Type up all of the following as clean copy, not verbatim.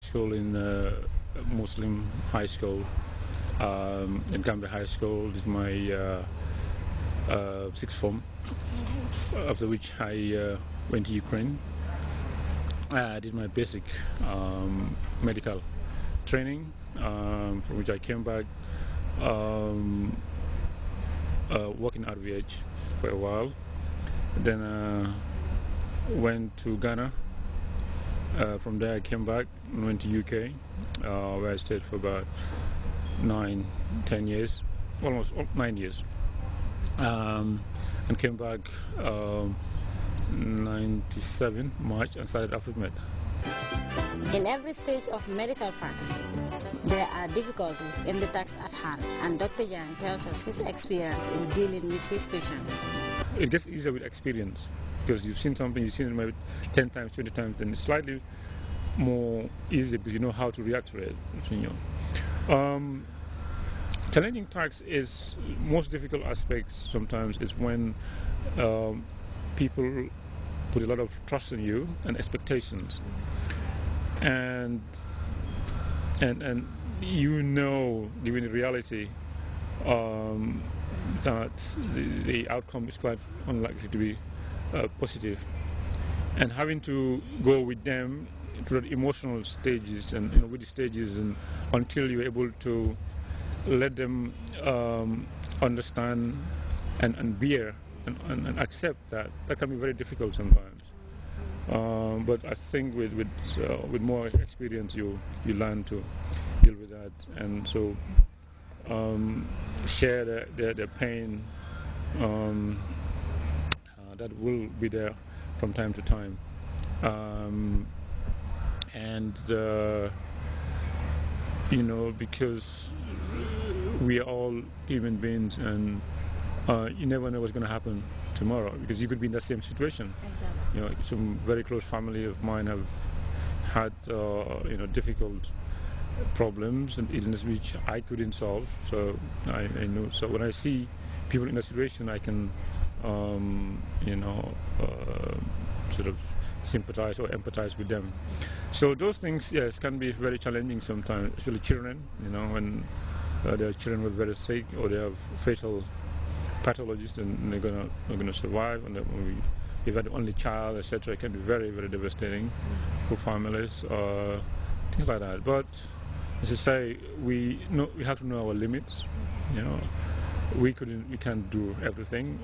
school in Muslim high school in Gambia High School. Did my sixth form, after which I went to Ukraine. I did my basic medical training, from which I came back working at RVH for a while. Then went to Ghana. From there I came back and went to UK, where I stayed for about 10 years, almost 9 years, and came back 97 March and started AfriMed. In every stage of medical practices, there are difficulties in the task at hand, and Dr. Yang tells us his experience in dealing with his patients. It gets easier with experience, because you've seen something, you've seen it maybe 10 times, 20 times, then it's slightly more easy because you know how to react to it. Challenging tasks is most difficult aspects sometimes is when people put a lot of trust in you and expectations, and you know, given the reality, that the outcome is quite unlikely to be positive, and having to go with them through the emotional stages and with the stages, and until you're able to let them understand and bear and accept that can be very difficult sometimes. But I think with more experience you learn to deal with that, and so share their pain that will be there from time to time, because we are all human beings, and you never know what's going to happen tomorrow, because you could be in that same situation. Exactly. Some very close family of mine have had difficult problems and illness which I couldn't solve. So I know. So when I see people in that situation, I can sort of sympathize or empathize with them. So those things, yes, can be very challenging sometimes, especially children. When their children were very sick or they have fatal pathologies, and they're gonna survive, and if you're the only child, etc., it can be very, very devastating for families, things like that. But as I say, we have to know our limits. We can't do everything.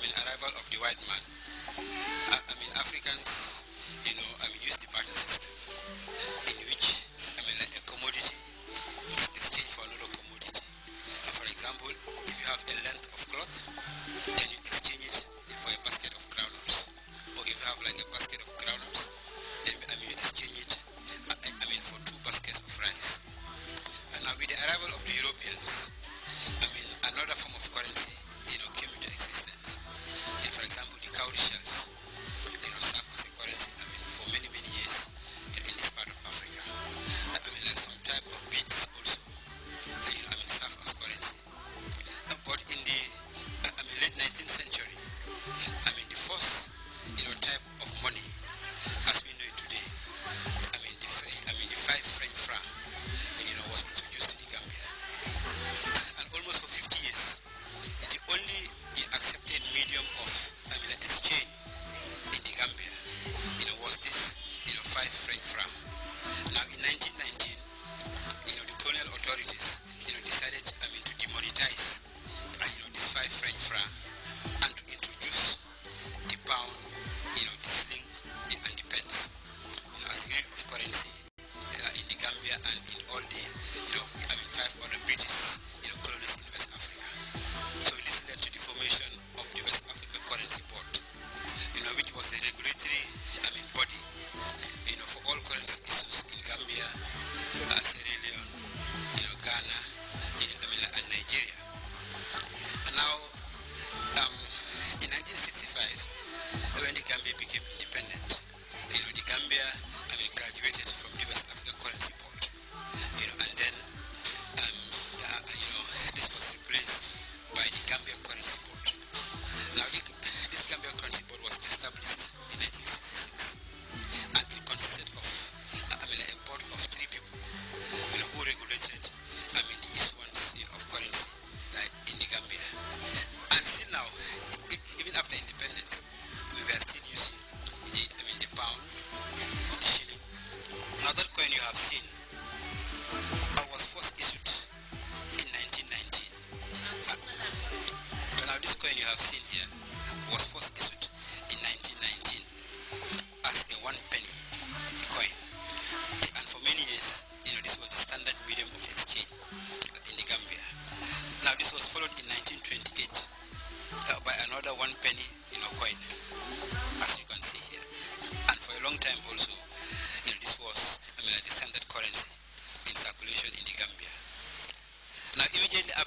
Arrival of the white man, Africans, use the barter system, in which, like a commodity is exchanged for another commodity. For example, if you have a length of cloth, then you exchange it for a basket of groundnuts. Or if you have like a basket of groundnuts, then you exchange it, for 2 baskets of rice. And now with the arrival of the Europeans, another form of currency, came into existence. For example, the cowrie shells, serve as a currency, for many, many years in this part of Africa. Like some type of beads also, serve as currency. But in the late 19th century, the first, type of money, as we know it today, the 5 French francs, was introduced to the Gambia.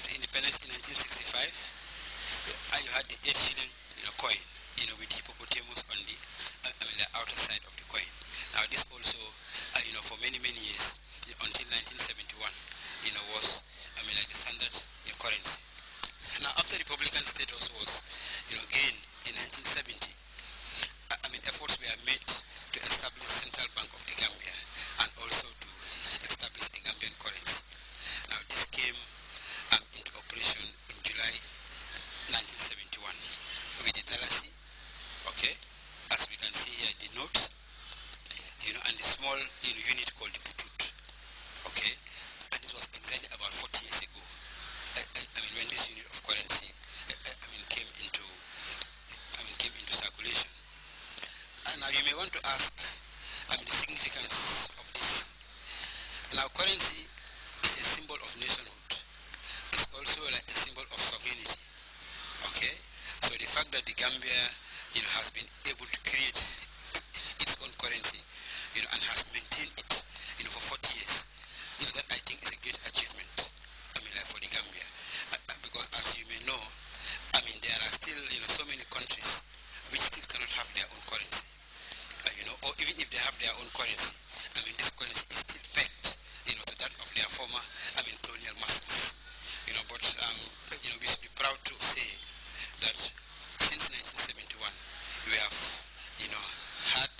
after independence in 1965, you had the 8 shilling coin, with hippopotamus on the, the outer side of the coin. Now this also, for many years, until 1971, was, like the standard currency. Now after Republican status was, gained in 1970, efforts were made to establish the Central Bank of the Gambia and also to establish a Gambian currency. Now this came into operation in July 1971 with the Dalasi, okay, as we can see here, the note, and the small unit called the Putut, okay, and this was exactly about 40 years ago. When this unit of currency, came into circulation. And now you may want to ask, the significance of this. Now, currency is a symbol of nationhood. It's also like a symbol of sovereignty. Okay, so the fact that the Gambia, has been able to create its own currency, and has maintained it, for 40 years, that I think is a great achievement. Like for the Gambia, because as you may know, there are still, so many countries which still cannot have their own currency, or even if they have their own currency, this currency is still pegged, to that of their former, colonial masters, but, we should be proud to say that since 1971, we have, had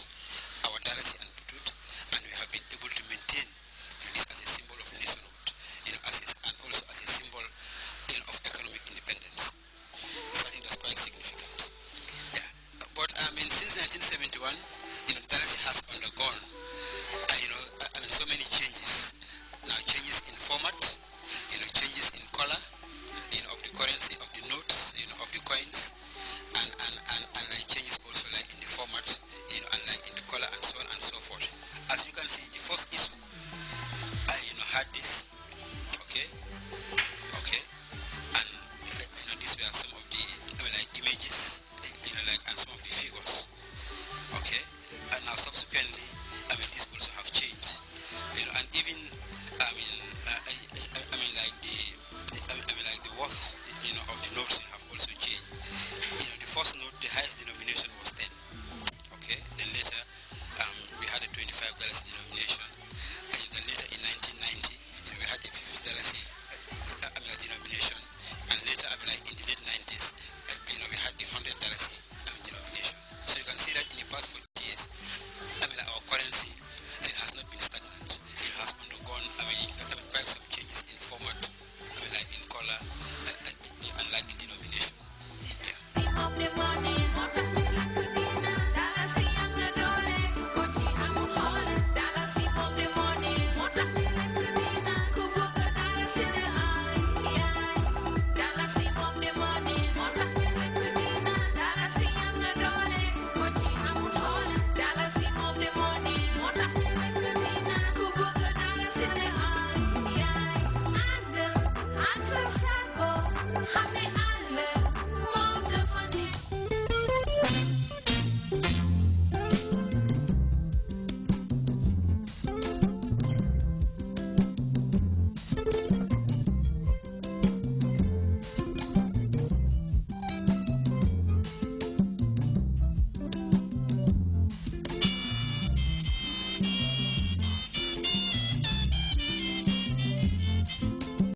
our Dalasi and Putut, and we have been able to maintain this as a symbol of nationhood, and also as a symbol, of economic independence. So I think that's quite significant. Yeah, but since 1971, the Dalasi has undergone, so many changes. Now changes in format, changes in color, of the currency, of the notes, of the coins,